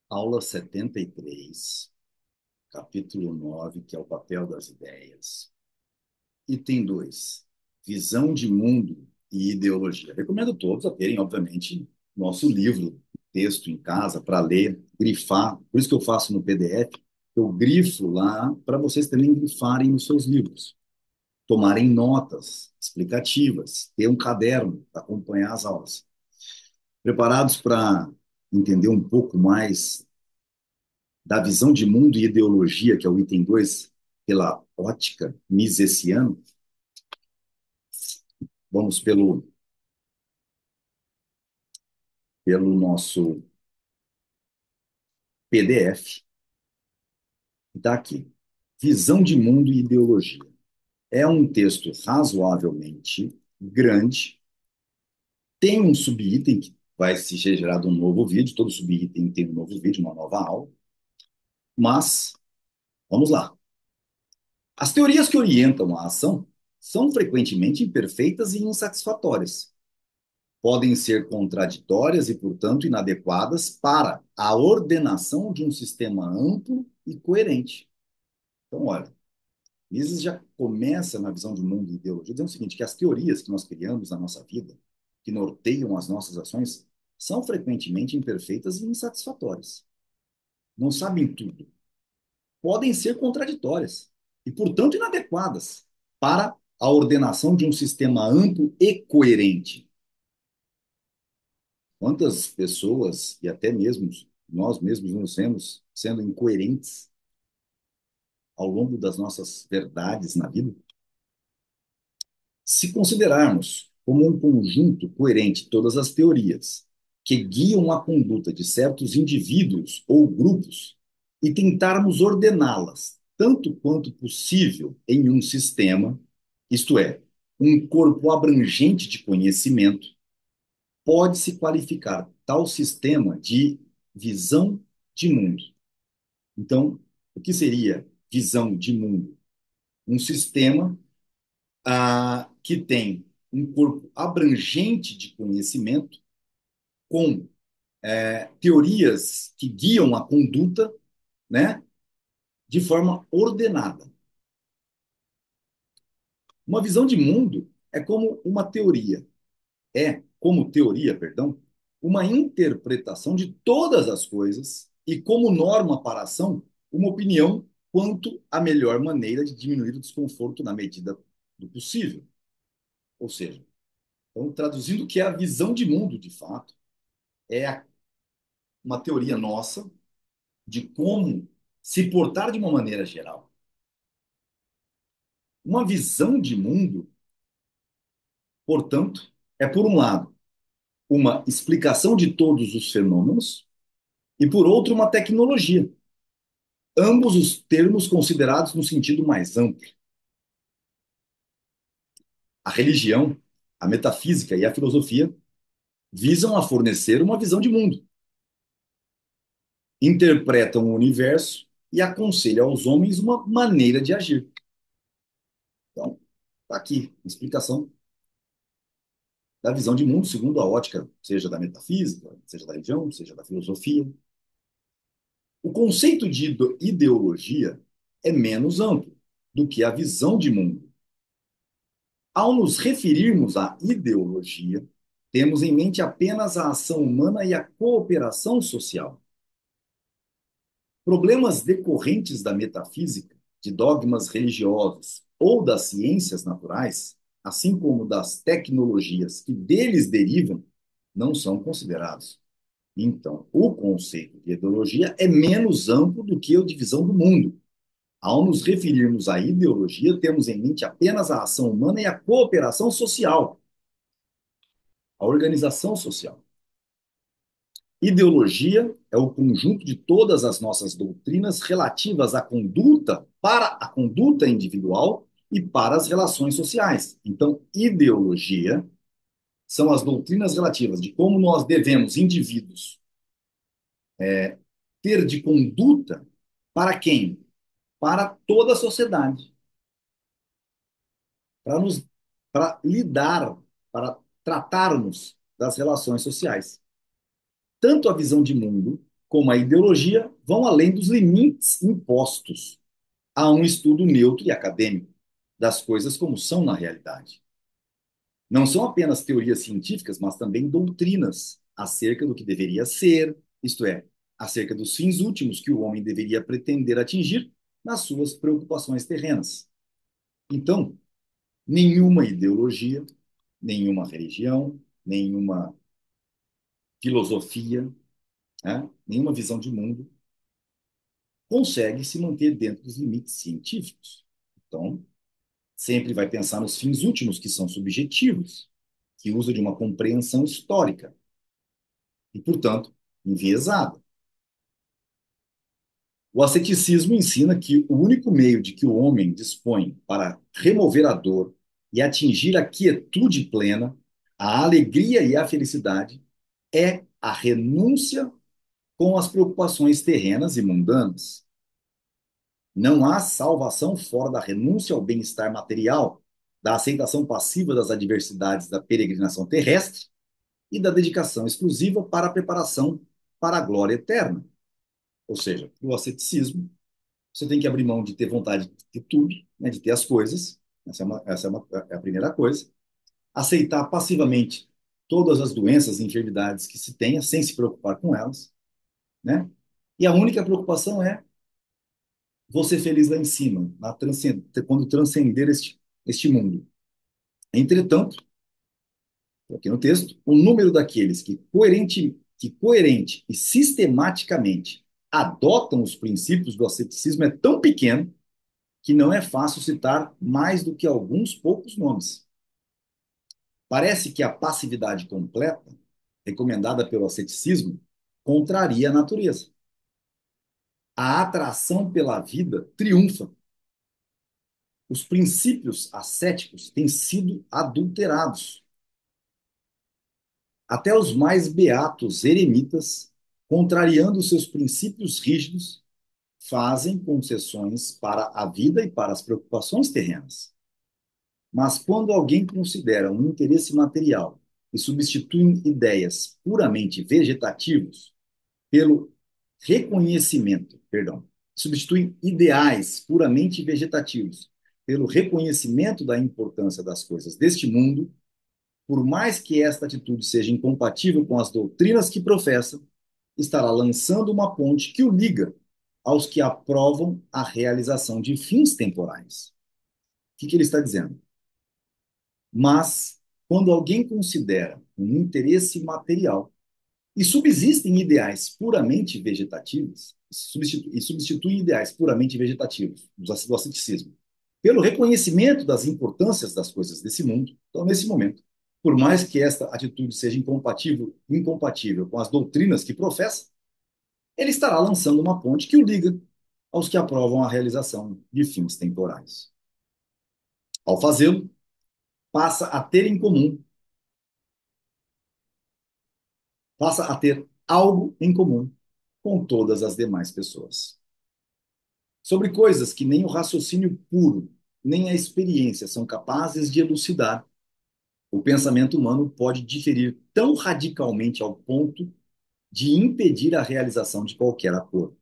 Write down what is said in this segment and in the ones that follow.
Aula 73, capítulo 9, que é o papel das ideias. Item 2, visão de mundo e ideologia. Recomendo todos a terem, obviamente, nosso livro, texto em casa, para ler, grifar. Por isso que eu faço no PDF, eu grifo lá para vocês também grifarem nos seus livros. Tomarem notas explicativas, ter um caderno para acompanhar as aulas. Preparados para entender um pouco mais da visão de mundo e ideologia, que é o item 2 pela ótica misesiana, vamos pelo nosso PDF, está aqui. Visão de mundo e ideologia. É um texto razoavelmente grande, tem um subitem que vai se ser gerado um novo vídeo, todo subitem tem um novo vídeo, uma nova aula, mas vamos lá. As teorias que orientam a ação são frequentemente imperfeitas e insatisfatórias. Podem ser contraditórias e, portanto, inadequadas para a ordenação de um sistema amplo e coerente. Então, olha, Mises já começa na visão de mundo e ideologia dizendo o seguinte, que as teorias que nós criamos na nossa vida, que norteiam as nossas ações, são frequentemente imperfeitas e insatisfatórias. Não sabem tudo. Podem ser contraditórias e, portanto, inadequadas para a ordenação de um sistema amplo e coerente. Quantas pessoas, e até mesmo nós mesmos nos vemos sendo incoerentes ao longo das nossas verdades na vida? Se considerarmos como um conjunto coerente todas as teorias que guiam a conduta de certos indivíduos ou grupos e tentarmos ordená-las tanto quanto possível em um sistema, isto é, um corpo abrangente de conhecimento, pode-se qualificar tal sistema de visão de mundo. Então, o que seria visão de mundo? Um sistema que tem um corpo abrangente de conhecimento com teorias que guiam a conduta, né, de forma ordenada. Uma visão de mundo é como uma teoria, como teoria, perdão, uma interpretação de todas as coisas e como norma para a ação, uma opinião quanto à melhor maneira de diminuir o desconforto na medida do possível. Ou seja, então, traduzindo o que é a visão de mundo, de fato, é uma teoria nossa de como se portar de uma maneira geral. Uma visão de mundo, portanto, é, por um lado, uma explicação de todos os fenômenos e, por outro, uma tecnologia. Ambos os termos considerados no sentido mais amplo. A religião, a metafísica e a filosofia visam a fornecer uma visão de mundo, interpretam o universo e aconselham aos homens uma maneira de agir. Então, está aqui a explicação da visão de mundo segundo a ótica, seja da metafísica, seja da religião, seja da filosofia. O conceito de ideologia é menos amplo do que a visão de mundo. Ao nos referirmos à ideologia, temos em mente apenas a ação humana e a cooperação social. Problemas decorrentes da metafísica, de dogmas religiosos ou das ciências naturais, assim como das tecnologias que deles derivam, não são considerados. Então, o conceito de ideologia é menos amplo do que a divisão do mundo. Ao nos referirmos à ideologia, temos em mente apenas a ação humana e a cooperação social, a organização social. Ideologia é o conjunto de todas as nossas doutrinas relativas à conduta, para a conduta individual e para as relações sociais. Então, ideologia são as doutrinas relativas de como nós devemos, indivíduos, ter de conduta para quem? Para toda a sociedade, para nos, para lidar, para tratarmos das relações sociais. Tanto a visão de mundo como a ideologia, vão além dos limites impostos a um estudo neutro e acadêmico das coisas como são na realidade. Não são apenas teorias científicas, mas também doutrinas acerca do que deveria ser, isto é, acerca dos fins últimos que o homem deveria pretender atingir nas suas preocupações terrenas. Então, nenhuma ideologia, nenhuma religião, nenhuma filosofia, né, nenhuma visão de mundo consegue se manter dentro dos limites científicos. Então, sempre vai pensar nos fins últimos, que são subjetivos, que usa de uma compreensão histórica e, portanto, enviesada. O asceticismo ensina que o único meio de que o homem dispõe para remover a dor e atingir a quietude plena, a alegria e a felicidade é a renúncia com as preocupações terrenas e mundanas. Não há salvação fora da renúncia ao bem-estar material, da aceitação passiva das adversidades da peregrinação terrestre e da dedicação exclusiva para a preparação para a glória eterna. Ou seja, o asceticismo, você tem que abrir mão de ter vontade de ter tudo, né, de ter as coisas, é a primeira coisa. Aceitar passivamente todas as doenças e enfermidades que se tenha, sem se preocupar com elas, né? E a única preocupação é você feliz lá em cima, quando transcender este mundo. Entretanto, aqui no texto, o número daqueles que coerente e sistematicamente adotam os princípios do asceticismo é tão pequeno que não é fácil citar mais do que alguns poucos nomes. Parece que a passividade completa, recomendada pelo asceticismo, contraria a natureza. A atração pela vida triunfa. Os princípios ascéticos têm sido adulterados. Até os mais beatos eremitas, contrariando seus princípios rígidos, fazem concessões para a vida e para as preocupações terrenas. Mas quando alguém considera um interesse material e substitui ideias puramente vegetativos pelo substitui ideais puramente vegetativos pelo reconhecimento da importância das coisas deste mundo, por mais que esta atitude seja incompatível com as doutrinas que professa, estará lançando uma ponte que o liga aos que aprovam a realização de fins temporais. O que ele está dizendo? Mas, quando alguém considera um interesse material e subsistem ideais puramente vegetativos, e substituem ideais puramente vegetativos do asceticismo pelo reconhecimento das importâncias das coisas desse mundo, então, nesse momento, por mais que esta atitude seja incompatível com as doutrinas que professa, ele estará lançando uma ponte que o liga aos que aprovam a realização de fins temporais. Ao fazê-lo, passa a ter em comum, passa a ter algo em comum com todas as demais pessoas. Sobre coisas que nem o raciocínio puro, nem a experiência são capazes de elucidar, o pensamento humano pode diferir tão radicalmente ao ponto de impedir a realização de qualquer acordo.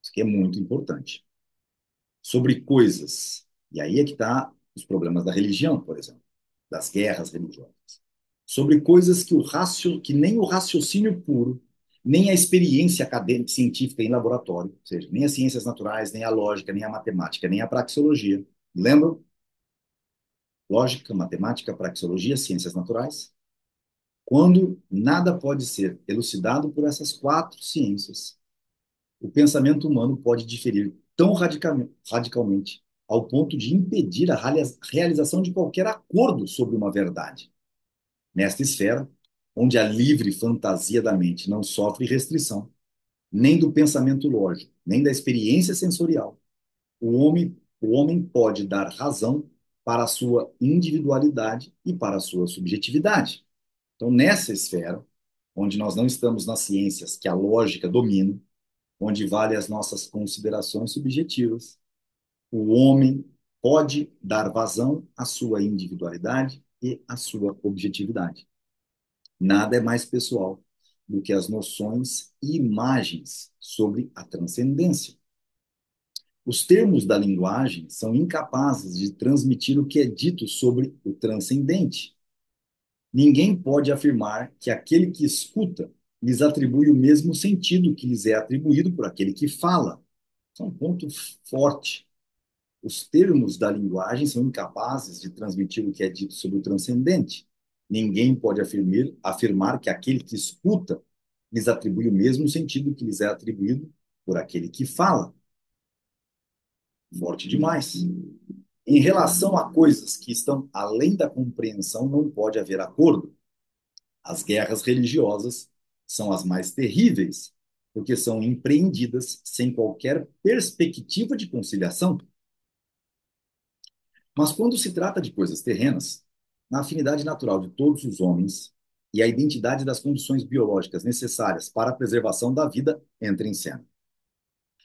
Isso que é muito importante. Sobre coisas, e aí é que está os problemas da religião, por exemplo, das guerras religiosas. Sobre coisas que nem o raciocínio puro, nem a experiência acadêmica, científica em laboratório, ou seja, nem as ciências naturais, nem a lógica, nem a matemática, nem a praxeologia. Lembram? Lógica, matemática, praxeologia, ciências naturais. Quando nada pode ser elucidado por essas quatro ciências, o pensamento humano pode diferir tão radicalmente ao ponto de impedir a realização de qualquer acordo sobre uma verdade. Nesta esfera, onde a livre fantasia da mente não sofre restrição, nem do pensamento lógico, nem da experiência sensorial, o homem pode dar razão para a sua individualidade e para a sua subjetividade. Então, nessa esfera, onde nós não estamos nas ciências que a lógica domina, onde vale as nossas considerações subjetivas, o homem pode dar vazão à sua individualidade e à sua objetividade. Nada é mais pessoal, do que as noções e imagens sobre a transcendência. Os termos da linguagem são incapazes de transmitir o que é dito sobre o transcendente. Ninguém pode afirmar que aquele que escuta lhes atribui o mesmo sentido que lhes é atribuído por aquele que fala. Isso é um ponto forte. Os termos da linguagem são incapazes de transmitir o que é dito sobre o transcendente. Ninguém pode afirmar que aquele que escuta lhes atribui o mesmo sentido que lhes é atribuído por aquele que fala. Forte demais. Em relação a coisas que estão além da compreensão, não pode haver acordo. As guerras religiosas são as mais terríveis, porque são empreendidas sem qualquer perspectiva de conciliação. Mas quando se trata de coisas terrenas, na afinidade natural de todos os homens e a identidade das condições biológicas necessárias para a preservação da vida entra em cena.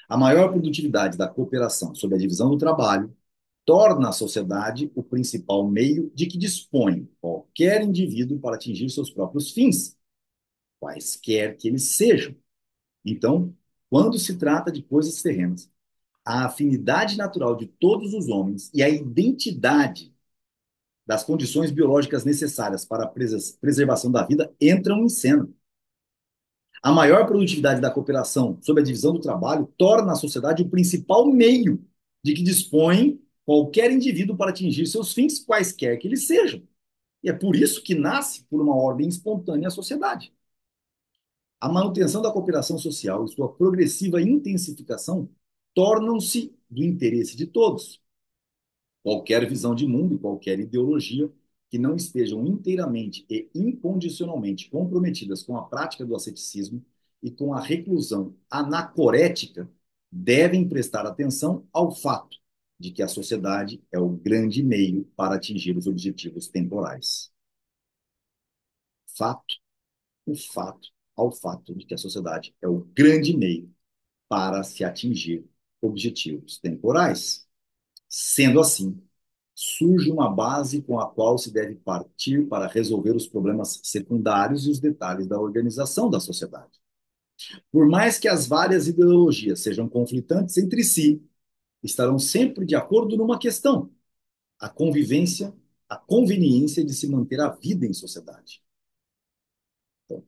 A maior produtividade da cooperação sob a divisão do trabalho torna a sociedade o principal meio de que dispõe qualquer indivíduo para atingir seus próprios fins, quaisquer que eles sejam. Então, quando se trata de coisas terrenas, a afinidade natural de todos os homens e a identidade das condições biológicas necessárias para a preservação da vida entram em cena. A maior produtividade da cooperação sob a divisão do trabalho torna a sociedade o principal meio de que dispõe qualquer indivíduo para atingir seus fins, quaisquer que eles sejam. E é por isso que nasce, por uma ordem espontânea, a sociedade. A manutenção da cooperação social e sua progressiva intensificação tornam-se do interesse de todos. Qualquer visão de mundo e qualquer ideologia que não estejam inteiramente e incondicionalmente comprometidas com a prática do asceticismo e com a reclusão anacorética devem prestar atenção ao fato de que a sociedade é o grande meio para atingir os objetivos temporais. Fato, o fato, ao fato de que a sociedade é o grande meio para se atingir objetivos temporais. Sendo assim, surge uma base com a qual se deve partir para resolver os problemas secundários e os detalhes da organização da sociedade. Por mais que as várias ideologias sejam conflitantes entre si, estarão sempre de acordo numa questão: a convivência, a conveniência de se manter a vida em sociedade. Então,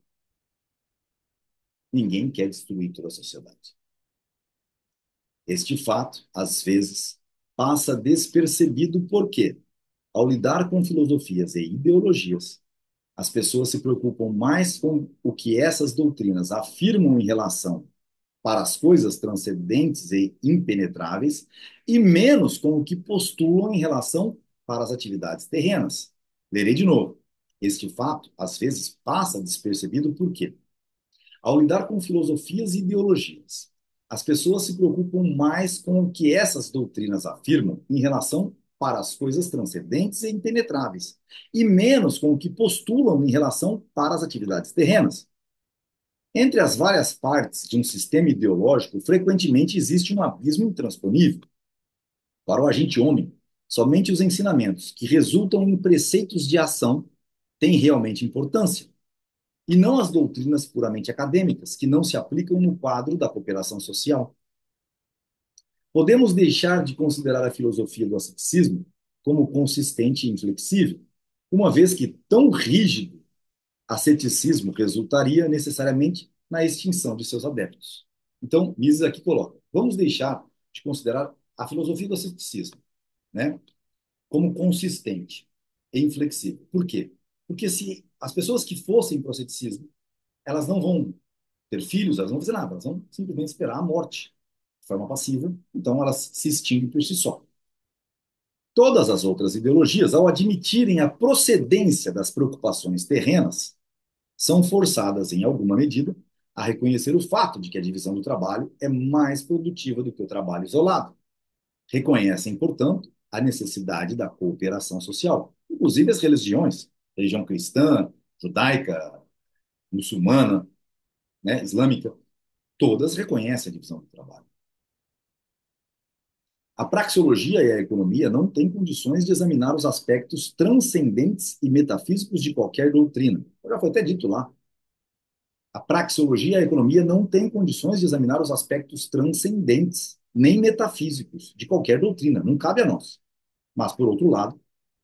ninguém quer destruir toda a sociedade. Este fato, às vezes, passa despercebido porque, ao lidar com filosofias e ideologias, as pessoas se preocupam mais com o que essas doutrinas afirmam em relação para as coisas transcendentes e impenetráveis e menos com o que postulam em relação para as atividades terrenas. Lerei de novo. Este fato, às vezes, passa despercebido porque, ao lidar com filosofias e ideologias, as pessoas se preocupam mais com o que essas doutrinas afirmam em relação para as coisas transcendentes e impenetráveis, e menos com o que postulam em relação para as atividades terrenas. Entre as várias partes de um sistema ideológico, frequentemente existe um abismo intransponível. Para o agente homem, somente os ensinamentos que resultam em preceitos de ação têm realmente importância, e não as doutrinas puramente acadêmicas, que não se aplicam no quadro da cooperação social. Podemos deixar de considerar a filosofia do asceticismo como consistente e inflexível, uma vez que tão rígido asceticismo resultaria necessariamente na extinção de seus adeptos. Então, Mises aqui coloca: vamos deixar de considerar a filosofia do asceticismo, né, como consistente e inflexível. Por quê? Porque se as pessoas que fossem para o asceticismo, elas não vão ter filhos, elas não vão fazer nada, elas vão simplesmente esperar a morte de forma passiva, então elas se extinguem por si só. Todas as outras ideologias, ao admitirem a procedência das preocupações terrenas, são forçadas, em alguma medida, a reconhecer o fato de que a divisão do trabalho é mais produtiva do que o trabalho isolado. Reconhecem, portanto, a necessidade da cooperação social, inclusive as religiões, religião cristã, judaica, muçulmana, né, islâmica, todas reconhecem a divisão do trabalho. A praxeologia e a economia não têm condições de examinar os aspectos transcendentes e metafísicos de qualquer doutrina. Já foi até dito lá. A praxeologia e a economia não têm condições de examinar os aspectos transcendentes, nem metafísicos, de qualquer doutrina, não cabe a nós. Mas, por outro lado,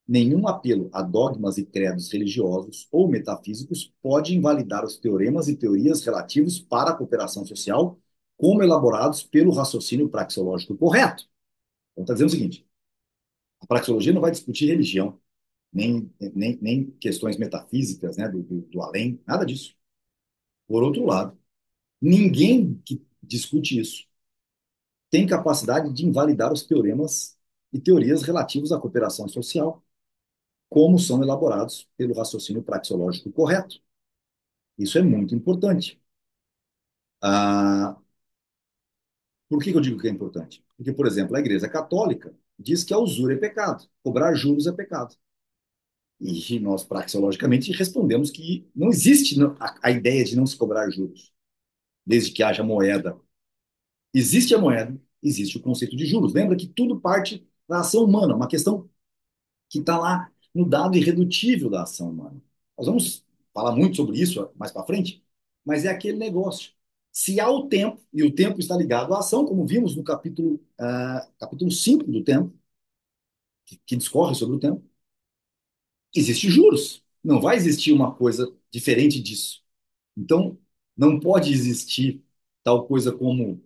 nenhum apelo a dogmas e credos religiosos ou metafísicos pode invalidar os teoremas e teorias relativos para a cooperação social, como elaborados pelo raciocínio praxeológico correto. Então, está dizendo o seguinte: a praxeologia não vai discutir religião, nem questões metafísicas, né, do além, nada disso. Por outro lado, ninguém que discute isso tem capacidade de invalidar os teoremas e teorias relativos à cooperação social, como são elaborados pelo raciocínio praxeológico correto. Isso é muito importante. Ah, por que eu digo que é importante? Porque, por exemplo, a Igreja Católica diz que a usura é pecado, cobrar juros é pecado. E nós, praxeologicamente, respondemos que não existe a ideia de não se cobrar juros, desde que haja moeda. Existe a moeda, existe o conceito de juros. Lembra que tudo parte da ação humana, uma questão que está lá no dado irredutível da ação humana. Nós vamos falar muito sobre isso mais para frente, mas é aquele negócio. Se há o tempo, e o tempo está ligado à ação, como vimos no capítulo 5 do tempo, que discorre sobre o tempo, existe juros. Não vai existir uma coisa diferente disso. Então, não pode existir tal coisa como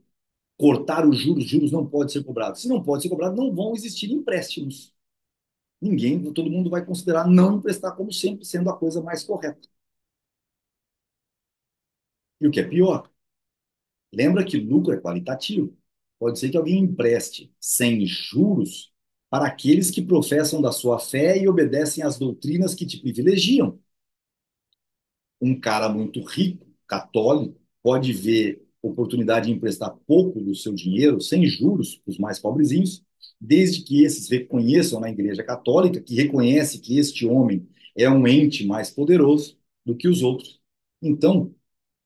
cortar os juros não pode ser cobrado. Se não pode ser cobrado, não vão existir empréstimos. Ninguém, todo mundo vai considerar não emprestar como sempre sendo a coisa mais correta. E o que é pior, lembra que lucro é qualitativo. Pode ser que alguém empreste sem juros para aqueles que professam da sua fé e obedecem às doutrinas que te privilegiam. Um cara muito rico, católico, pode ver oportunidade de emprestar pouco do seu dinheiro, sem juros, para os mais pobrezinhos, desde que esses reconheçam na Igreja Católica, que reconhece que este homem é um ente mais poderoso do que os outros. Então,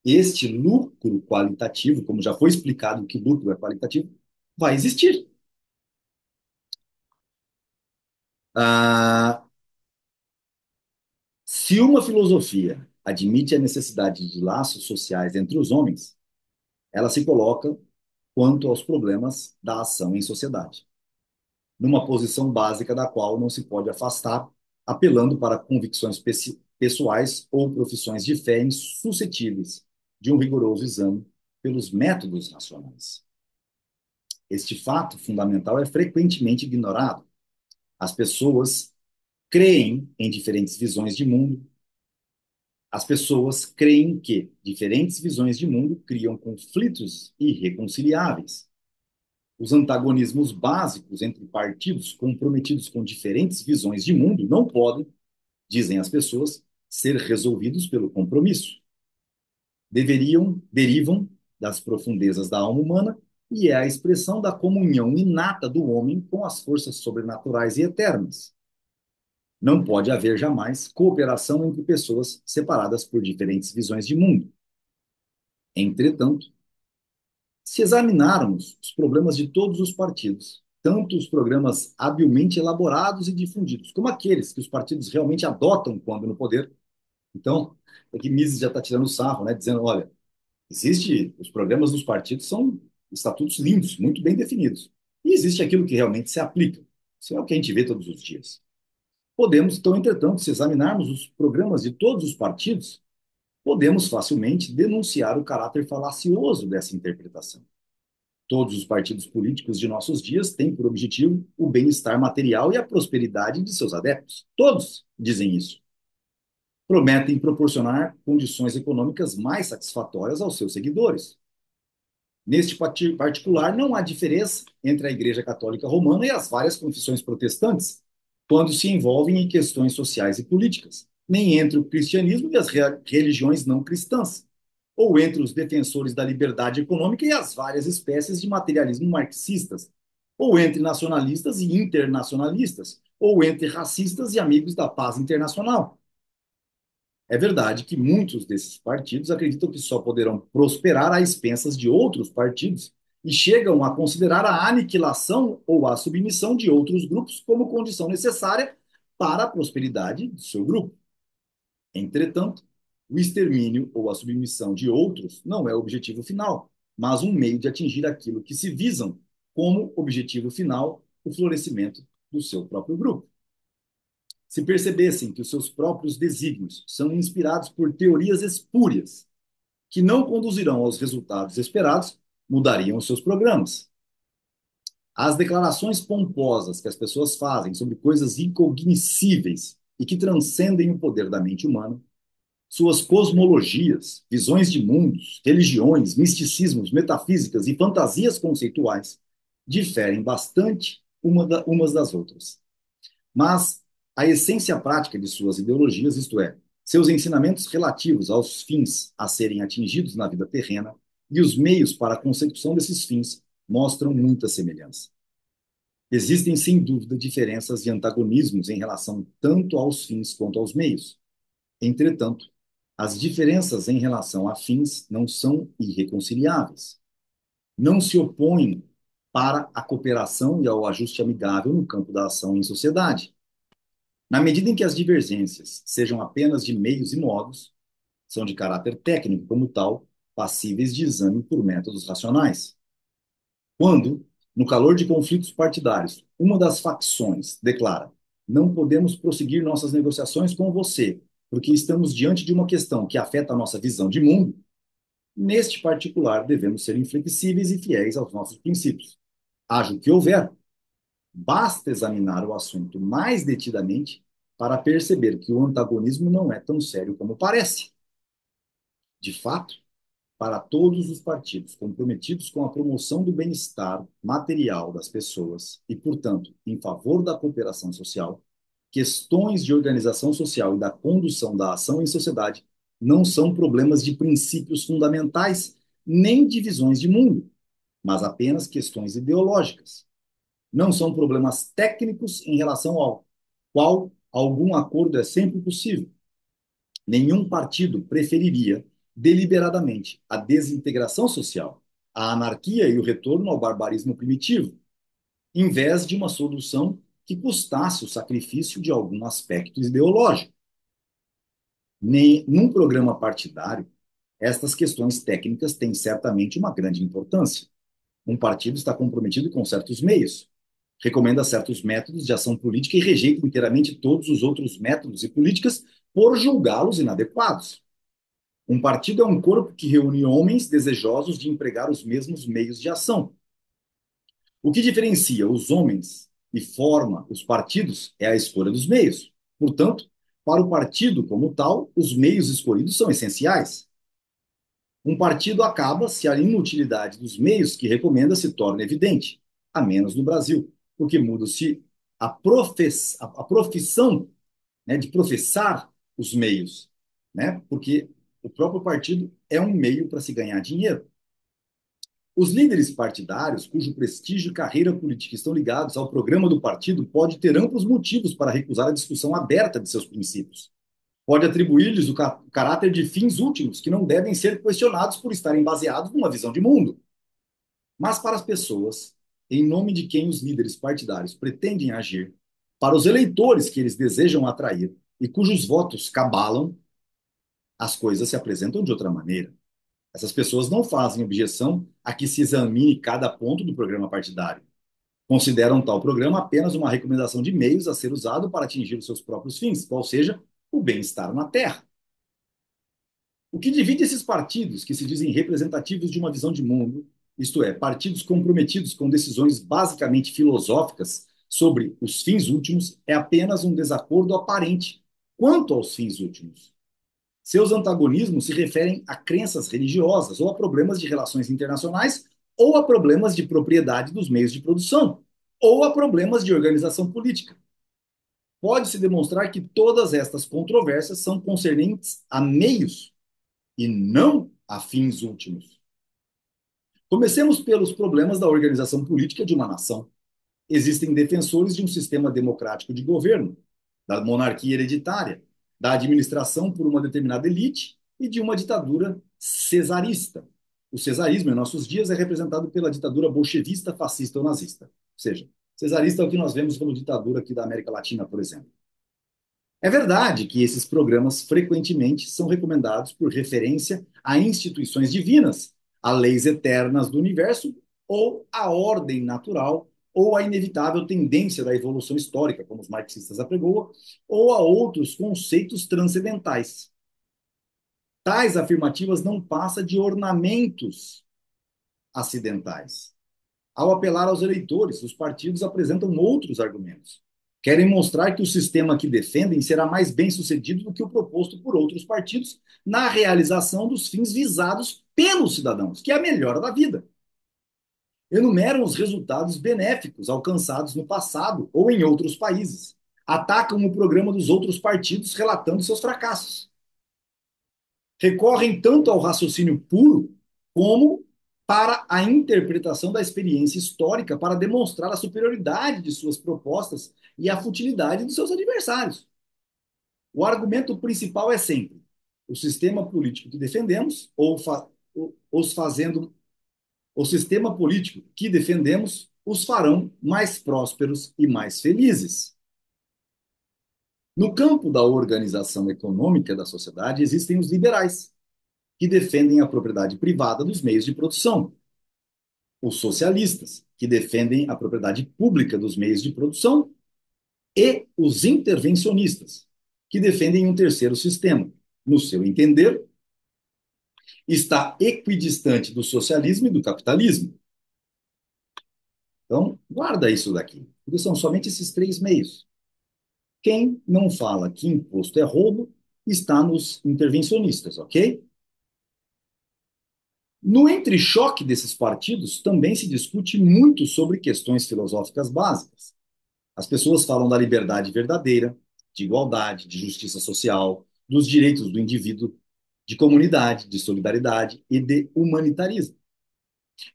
este lucro qualitativo, como já foi explicado que lucro é qualitativo, vai existir. Ah, se uma filosofia admite a necessidade de laços sociais entre os homens, ela se coloca quanto aos problemas da ação em sociedade, numa posição básica da qual não se pode afastar, apelando para convicções pessoais ou profissões de fé insuscetíveis de um rigoroso exame pelos métodos racionais. Este fato fundamental é frequentemente ignorado. As pessoas creem em diferentes visões de mundo. As pessoas creem que diferentes visões de mundo criam conflitos irreconciliáveis. Os antagonismos básicos entre partidos comprometidos com diferentes visões de mundo não podem, dizem as pessoas, ser resolvidos pelo compromisso. Derivam das profundezas da alma humana e é a expressão da comunhão inata do homem com as forças sobrenaturais e eternas. Não pode haver jamais cooperação entre pessoas separadas por diferentes visões de mundo. Entretanto, se examinarmos os problemas de todos os partidos, tanto os programas habilmente elaborados e difundidos, como aqueles que os partidos realmente adotam quando no poder, então, aqui Mises já está tirando sarro, né, dizendo, olha, os programas dos partidos são estatutos lindos, muito bem definidos, e existe aquilo que realmente se aplica. Isso é o que a gente vê todos os dias. Podemos, então, entretanto, se examinarmos os programas de todos os partidos, podemos facilmente denunciar o caráter falacioso dessa interpretação. Todos os partidos políticos de nossos dias têm por objetivo o bem-estar material e a prosperidade de seus adeptos. Todos dizem isso. Prometem proporcionar condições econômicas mais satisfatórias aos seus seguidores. Neste particular, não há diferença entre a Igreja Católica Romana e as várias confissões protestantes, quando se envolvem em questões sociais e políticas, nem entre o cristianismo e as religiões não cristãs, ou entre os defensores da liberdade econômica e as várias espécies de materialismo marxistas, ou entre nacionalistas e internacionalistas, ou entre racistas e amigos da paz internacional. É verdade que muitos desses partidos acreditam que só poderão prosperar às expensas de outros partidos e chegam a considerar a aniquilação ou a submissão de outros grupos como condição necessária para a prosperidade do seu grupo. Entretanto, O extermínio ou a submissão de outros não é o objetivo final, mas um meio de atingir aquilo que se visam como objetivo final, o florescimento do seu próprio grupo. Se percebessem que os seus próprios desígnios são inspirados por teorias espúrias, que não conduzirão aos resultados esperados, mudariam os seus programas. As declarações pomposas que as pessoas fazem sobre coisas incognoscíveis e que transcendem o poder da mente humana, suas cosmologias, visões de mundos, religiões, misticismos, metafísicas e fantasias conceituais diferem bastante umas das outras. Mas a essência prática de suas ideologias, isto é, seus ensinamentos relativos aos fins a serem atingidos na vida terrena e os meios para a consecução desses fins, mostram muita semelhança. Existem, sem dúvida, diferenças e antagonismos em relação tanto aos fins quanto aos meios. Entretanto, as diferenças em relação a fins não são irreconciliáveis. Não se opõem para a cooperação e ao ajuste amigável no campo da ação em sociedade. Na medida em que as divergências sejam apenas de meios e modos, são de caráter técnico como tal, passíveis de exame por métodos racionais. Quando, no calor de conflitos partidários, uma das facções declara: não podemos prosseguir nossas negociações com você, porque estamos diante de uma questão que afeta a nossa visão de mundo, neste particular devemos ser inflexíveis e fiéis aos nossos princípios. Haja o que houver, basta examinar o assunto mais detidamente para perceber que o antagonismo não é tão sério como parece. De fato, para todos os partidos comprometidos com a promoção do bem-estar material das pessoas e, portanto, em favor da cooperação social, questões de organização social e da condução da ação em sociedade não são problemas de princípios fundamentais nem divisões de mundo, mas apenas questões ideológicas. Não são problemas técnicos em relação ao qual algum acordo é sempre possível. Nenhum partido preferiria deliberadamente a desintegração social, a anarquia e o retorno ao barbarismo primitivo, em vez de uma solução que custasse o sacrifício de algum aspecto ideológico. Nem, num programa partidário, estas questões técnicas têm certamente uma grande importância. Um partido está comprometido com certos meios, recomenda certos métodos de ação política e rejeita inteiramente todos os outros métodos e políticas por julgá-los inadequados. Um partido é um corpo que reúne homens desejosos de empregar os mesmos meios de ação. O que diferencia os homens e forma os partidos é a escolha dos meios. Portanto, para o partido como tal, os meios escolhidos são essenciais. Um partido acaba se a inutilidade dos meios que recomenda se torna evidente, a menos no Brasil, porque muda-se a profissão, né, de professar os meios, né, porque o próprio partido é um meio para se ganhar dinheiro. Os líderes partidários, cujo prestígio e carreira política estão ligados ao programa do partido, pode ter amplos motivos para recusar a discussão aberta de seus princípios. Pode atribuir-lhes o caráter de fins últimos, que não devem ser questionados por estarem baseados numa visão de mundo. Mas para as pessoas, em nome de quem os líderes partidários pretendem agir, para os eleitores que eles desejam atrair e cujos votos cabalam, as coisas se apresentam de outra maneira. Essas pessoas não fazem objeção a que se examine cada ponto do programa partidário. Consideram tal programa apenas uma recomendação de meios a ser usado para atingir os seus próprios fins, qual seja o bem-estar na Terra. O que divide esses partidos, que se dizem representativos de uma visão de mundo, isto é, partidos comprometidos com decisões basicamente filosóficas sobre os fins últimos, é apenas um desacordo aparente quanto aos fins últimos. Seus antagonismos se referem a crenças religiosas ou a problemas de relações internacionais ou a problemas de propriedade dos meios de produção ou a problemas de organização política. Pode-se demonstrar que todas estas controvérsias são concernentes a meios e não a fins últimos. Comecemos pelos problemas da organização política de uma nação. Existem defensores de um sistema democrático de governo, da monarquia hereditária, da administração por uma determinada elite e de uma ditadura cesarista. O cesarismo, em nossos dias, é representado pela ditadura bolchevista, fascista ou nazista. Ou seja, cesarista é o que nós vemos como ditadura aqui da América Latina, por exemplo. É verdade que esses programas frequentemente são recomendados por referência a instituições divinas, a leis eternas do universo, ou a ordem natural, ou a inevitável tendência da evolução histórica, como os marxistas apregoam, ou a outros conceitos transcendentais. Tais afirmativas não passam de ornamentos acidentais. Ao apelar aos eleitores, os partidos apresentam outros argumentos. Querem mostrar que o sistema que defendem será mais bem-sucedido do que o proposto por outros partidos na realização dos fins visados pelos cidadãos, que é a melhora da vida. Enumeram os resultados benéficos alcançados no passado ou em outros países. Atacam o programa dos outros partidos relatando seus fracassos. Recorrem tanto ao raciocínio puro como para a interpretação da experiência histórica para demonstrar a superioridade de suas propostas e a futilidade dos seus adversários. O argumento principal é sempre o sistema político que defendemos ou os fazendo o sistema político que defendemos os farão mais prósperos e mais felizes. No campo da organização econômica da sociedade existem os liberais, que defendem a propriedade privada dos meios de produção, os socialistas, que defendem a propriedade pública dos meios de produção, e os intervencionistas, que defendem um terceiro sistema. No seu entender, está equidistante do socialismo e do capitalismo. Então, guarda isso daqui, porque são somente esses três meios. Quem não fala que imposto é roubo está nos intervencionistas, ok? No entrechoque desses partidos, também se discute muito sobre questões filosóficas básicas. As pessoas falam da liberdade verdadeira, de igualdade, de justiça social, dos direitos do indivíduo, de comunidade, de solidariedade e de humanitarismo.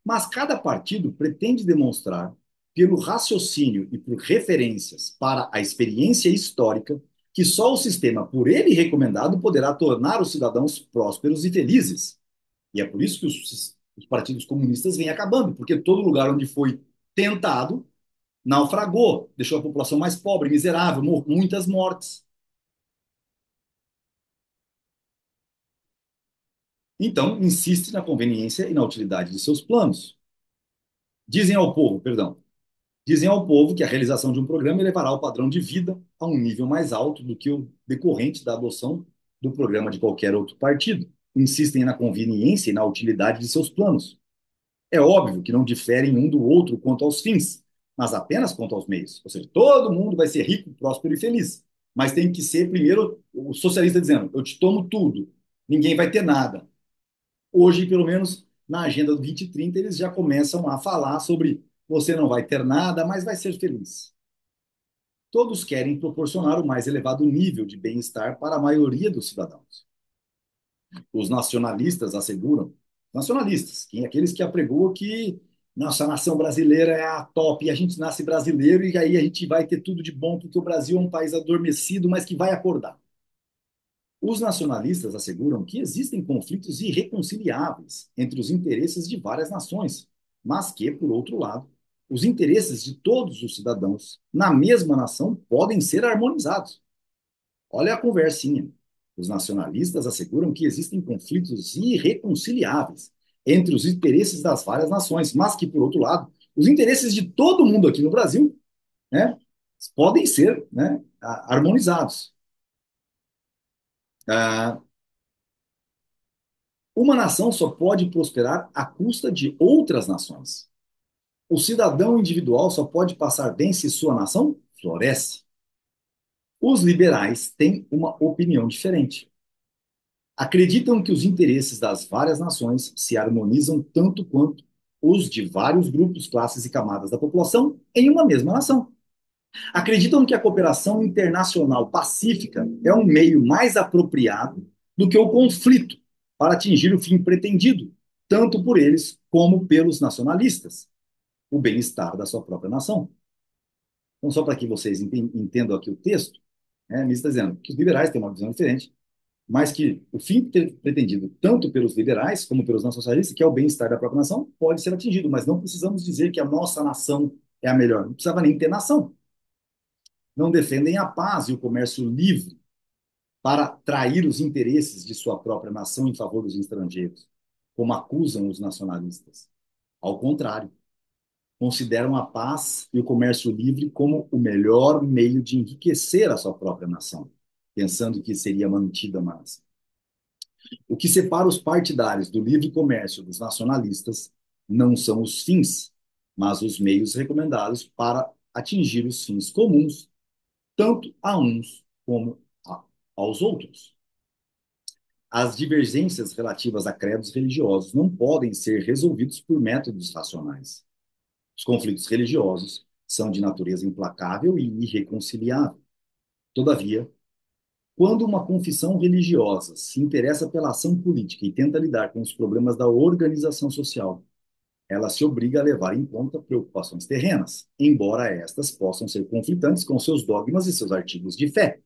Mas cada partido pretende demonstrar, pelo raciocínio e por referências para a experiência histórica, que só o sistema por ele recomendado poderá tornar os cidadãos prósperos e felizes. E é por isso que os partidos comunistas vêm acabando, porque todo lugar onde foi tentado naufragou, deixou a população mais pobre, miserável, muitas mortes. Então, insiste na conveniência e na utilidade de seus planos. Dizem ao povo, perdão, dizem ao povo que a realização de um programa elevará o padrão de vida a um nível mais alto do que o decorrente da adoção do programa de qualquer outro partido. Insistem na conveniência e na utilidade de seus planos. É óbvio que não diferem um do outro quanto aos fins, mas apenas quanto aos meios. Ou seja, todo mundo vai ser rico, próspero e feliz. Mas tem que ser, primeiro, o socialista dizendo: eu te tomo tudo, ninguém vai ter nada. Hoje, pelo menos na agenda do 2030, eles já começam a falar sobre você não vai ter nada, mas vai ser feliz. Todos querem proporcionar o mais elevado nível de bem-estar para a maioria dos cidadãos. Os nacionalistas asseguram, nacionalistas, aqueles que apregoam que nossa nação brasileira é a top e a gente nasce brasileiro e aí a gente vai ter tudo de bom porque o Brasil é um país adormecido, mas que vai acordar. Os nacionalistas asseguram que existem conflitos irreconciliáveis entre os interesses de várias nações, mas que, por outro lado, os interesses de todos os cidadãos na mesma nação podem ser harmonizados. Olha a conversinha. Os nacionalistas asseguram que existem conflitos irreconciliáveis entre os interesses das várias nações, mas que, por outro lado, os interesses de todo mundo aqui no Brasil, né, podem ser, né, harmonizados. Ah, uma nação só pode prosperar à custa de outras nações. O cidadão individual só pode passar bem se sua nação floresce. Os liberais têm uma opinião diferente. Acreditam que os interesses das várias nações se harmonizam tanto quanto os de vários grupos, classes e camadas da população em uma mesma nação. Acreditam que a cooperação internacional pacífica é um meio mais apropriado do que o conflito para atingir o fim pretendido, tanto por eles como pelos nacionalistas, o bem-estar da sua própria nação. Então, só para que vocês entendam aqui o texto, me está dizendo que os liberais têm uma visão diferente, mas que o fim pretendido tanto pelos liberais como pelos não socialistas, que é o bem-estar da própria nação, pode ser atingido, mas não precisamos dizer que a nossa nação é a melhor. Não precisava nem ter nação. não defendem a paz e o comércio livre para trair os interesses de sua própria nação em favor dos estrangeiros, como acusam os nacionalistas. Ao contrário, consideram a paz e o comércio livre como o melhor meio de enriquecer a sua própria nação, pensando que seria mantida a nação. O que separa os partidários do livre comércio dos nacionalistas não são os fins, mas os meios recomendados para atingir os fins comuns, tanto a uns como aos outros. As divergências relativas a credos religiosos não podem ser resolvidos por métodos racionais. Os conflitos religiosos são de natureza implacável e irreconciliável. Todavia, quando uma confissão religiosa se interessa pela ação política e tenta lidar com os problemas da organização social, ela se obriga a levar em conta preocupações terrenas, embora estas possam ser conflitantes com seus dogmas e seus artigos de fé.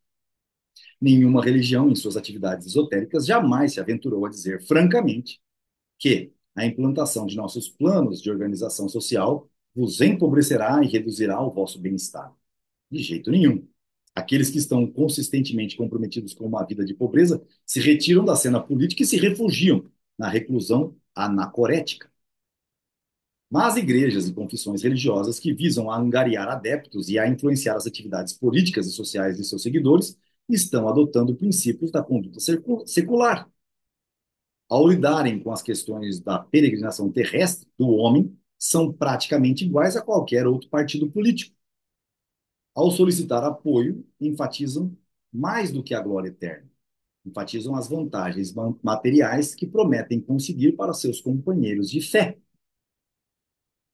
Nenhuma religião, em suas atividades esotéricas, jamais se aventurou a dizer francamente que a implantação de nossos planos de organização social vos empobrecerá e reduzirá o vosso bem-estar. De jeito nenhum. Aqueles que estão consistentemente comprometidos com uma vida de pobreza se retiram da cena política e se refugiam na reclusão anacorética. Mas igrejas e confissões religiosas que visam a angariar adeptos e a influenciar as atividades políticas e sociais de seus seguidores estão adotando princípios da conduta secular. Ao lidarem com as questões da peregrinação terrestre do homem, são praticamente iguais a qualquer outro partido político. Ao solicitar apoio, enfatizam mais do que a glória eterna. Enfatizam as vantagens materiais que prometem conseguir para seus companheiros de fé.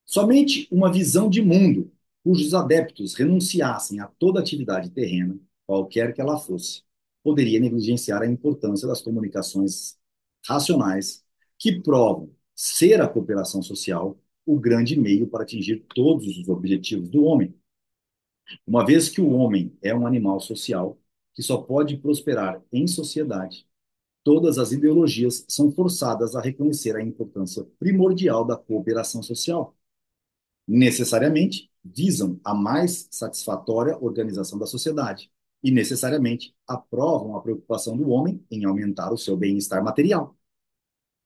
Somente uma visão de mundo cujos adeptos renunciassem a toda atividade terrena, qualquer que ela fosse, poderia negligenciar a importância das comunicações racionais que provam ser a cooperação social o grande meio para atingir todos os objetivos do homem. Uma vez que o homem é um animal social que só pode prosperar em sociedade, todas as ideologias são forçadas a reconhecer a importância primordial da cooperação social. Necessariamente visam a mais satisfatória organização da sociedade e necessariamente aprovam a preocupação do homem em aumentar o seu bem-estar material.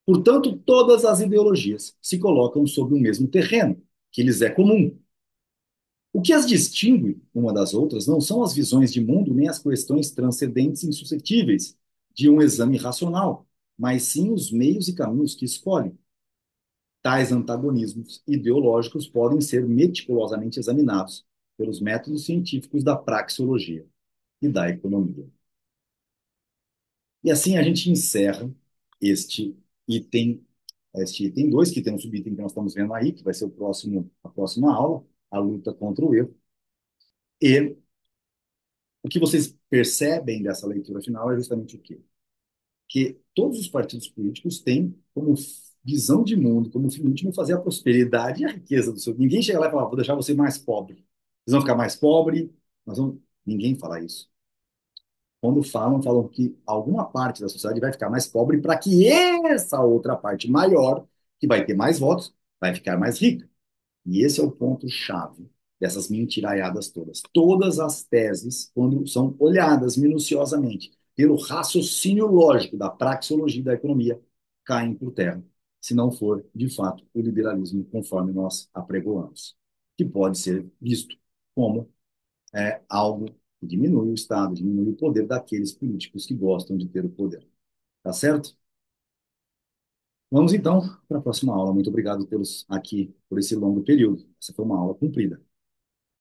Portanto, todas as ideologias se colocam sobre o mesmo terreno, que lhes é comum. O que as distingue uma das outras não são as visões de mundo nem as questões transcendentes e insuscetíveis de um exame racional, mas sim os meios e caminhos que escolhem. Tais antagonismos ideológicos podem ser meticulosamente examinados pelos métodos científicos da praxeologia e da economia. E assim a gente encerra este item, este item 2, que tem um subitem que nós estamos vendo aí, que vai ser a próxima aula, a luta contra o erro. E o que vocês percebem dessa leitura final é justamente o quê? Que todos os partidos políticos têm como visão de mundo, como fim último, fazer a prosperidade e a riqueza do seu. Ninguém chega lá e fala, vou deixar você mais pobre. Vocês vão ficar mais pobres. Nós vamos... Ninguém fala isso. Quando falam, falam que alguma parte da sociedade vai ficar mais pobre para que essa outra parte maior, que vai ter mais votos, vai ficar mais rica. E esse é o ponto-chave dessas mentiraiadas todas. Todas as teses, quando são olhadas minuciosamente pelo raciocínio lógico da praxeologia da economia, caem por terra, se não for, de fato, o liberalismo conforme nós apregoamos, que pode ser visto como algo que diminui o Estado, diminui o poder daqueles políticos que gostam de ter o poder. Tá certo? Vamos então para a próxima aula. Muito obrigado pelos aqui por esse longo período. Essa foi uma aula cumprida.